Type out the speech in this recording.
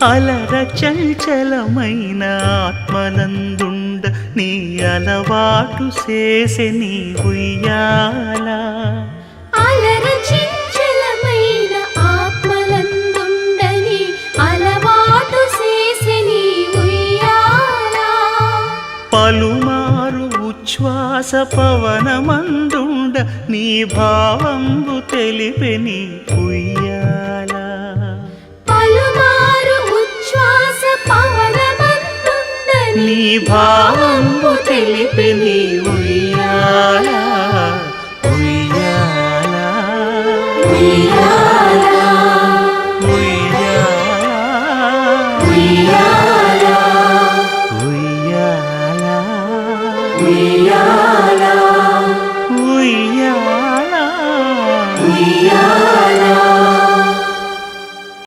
అలర చంచలమైన ఆత్మనందుండ నీ అలవాటు చేసే నీ ఉయ్యాల అలర చంచలమైన ఆత్మనందుండ నీ అలవాటు చేసే నీ ఉయ్యాల పలుమారు ఉచ్ఛ్వాస పవనమందుండ నీ భావంబు తెలిపే నీ ఉయ్యాల పలుమారు ఉచ్ఛ్వాస పవనమందుండ నీ భావంబు తెలిపే నీ ఉయ్యాల